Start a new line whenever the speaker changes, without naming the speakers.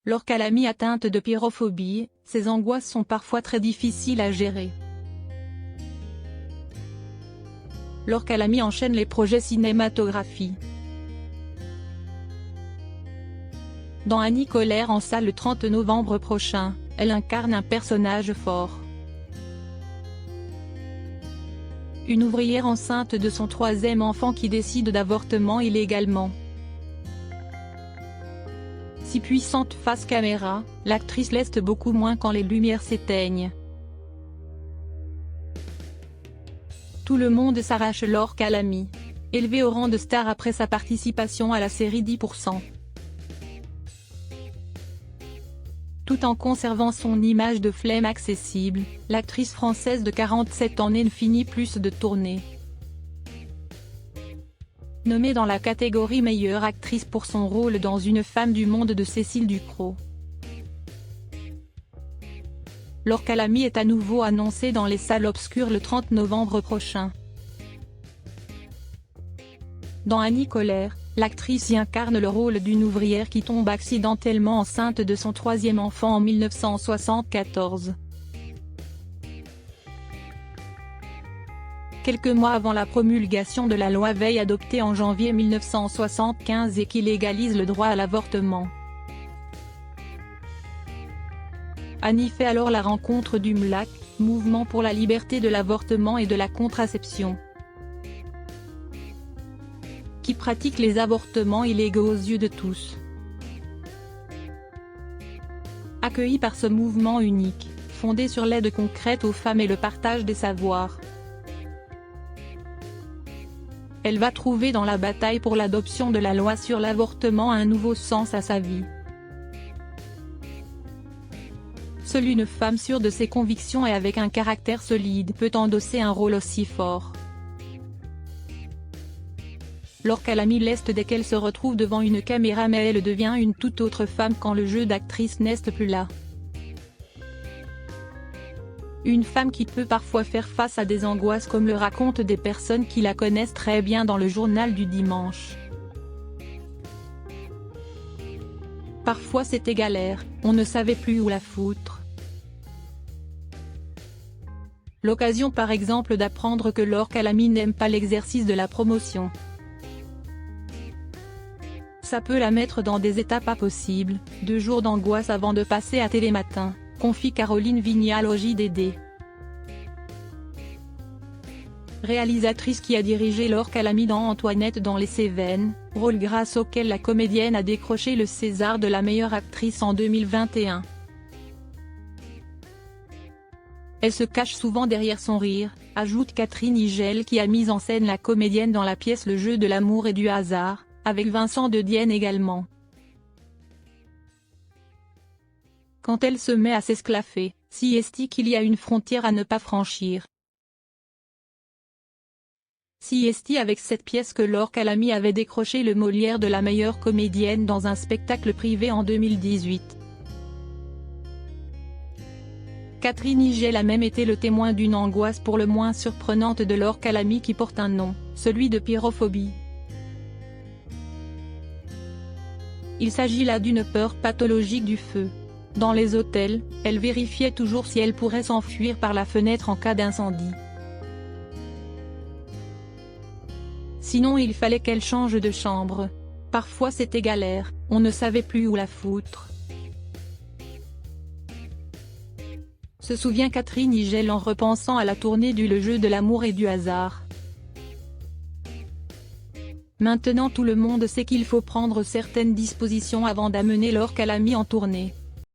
Laure-Calamy atteinte de pyrophobie, ses angoisses sont parfois très difficiles à gérer. Laure-Calamy enchaîne les projets cinématographiques. Dans Annie Colère en salle le 30 novembre prochain, elle incarne un personnage fort. Une ouvrière enceinte de son 3e enfant qui décide d'avortement illégalement. Si puissante face caméra, l'actrice l'est beaucoup moins quand les lumières s'éteignent. Tout le monde s'arrache Laure-Calamy, élevée au rang de star après sa participation à la série 10%. Tout en conservant son image de flemme accessible, l'actrice française de 47 ans ne finit plus de tourner. Nommée dans la catégorie meilleure actrice pour son rôle dans Une femme du monde de Cécile Ducrot. Laure-Calamy est à nouveau annoncée dans les salles obscures le 30 novembre prochain. Dans Annie Colère, l'actrice y incarne le rôle d'une ouvrière qui tombe accidentellement enceinte de son 3e enfant en 1974. Quelques mois avant la promulgation de la loi Veil adoptée en janvier 1975 et qui légalise le droit à l'avortement. Annie fait alors la rencontre du MLAC, Mouvement pour la liberté de l'avortement et de la contraception, qui pratique les avortements illégaux aux yeux de tous. Accueillie par ce mouvement unique, fondé sur l'aide concrète aux femmes et le partage des savoirs, elle va trouver dans la bataille pour l'adoption de la loi sur l'avortement un nouveau sens à sa vie. Seule une femme sûre de ses convictions et avec un caractère solide peut endosser un rôle aussi fort. Laure-Calamy l'est dès qu'elle se retrouve devant une caméra, mais elle devient une toute autre femme quand le jeu d'actrice n'est plus là. Une femme qui peut parfois faire face à des angoisses comme le racontent des personnes qui la connaissent très bien dans le journal du dimanche. Parfois c'était galère, on ne savait plus où la foutre. L'occasion par exemple d'apprendre que Laure-Calamy n'aime pas l'exercice de la promotion. Ça peut la mettre dans des états pas possibles, 2 jours d'angoisse avant de passer à Télématin, confie Caroline Vignal au JDD. Réalisatrice qui a dirigé Laure-Calamy dans Antoinette dans les Cévennes, rôle grâce auquel la comédienne a décroché le César de la meilleure actrice en 2021. Elle se cache souvent derrière son rire, ajoute Catherine Higel qui a mis en scène la comédienne dans la pièce Le jeu de l'amour et du hasard, avec Vincent de Dienne également. Quand elle se met à s'esclaffer, si est-il qu'il y a une frontière à ne pas franchir. Si est-il avec cette pièce que Laure-Calamy avait décroché le Molière de la meilleure comédienne dans un spectacle privé en 2018. Catherine Higel a même été le témoin d'une angoisse pour le moins surprenante de Laure-Calamy qui porte un nom, celui de pyrophobie. Il s'agit là d'une peur pathologique du feu. Dans les hôtels, elle vérifiait toujours si elle pourrait s'enfuir par la fenêtre en cas d'incendie. Sinon il fallait qu'elle change de chambre. Parfois c'était galère, on ne savait plus où la foutre. Se souvient Catherine Higel en repensant à la tournée du Le jeu de l'amour et du hasard. Maintenant tout le monde sait qu'il faut prendre certaines dispositions avant d'amener Laure-Calamy en tournée.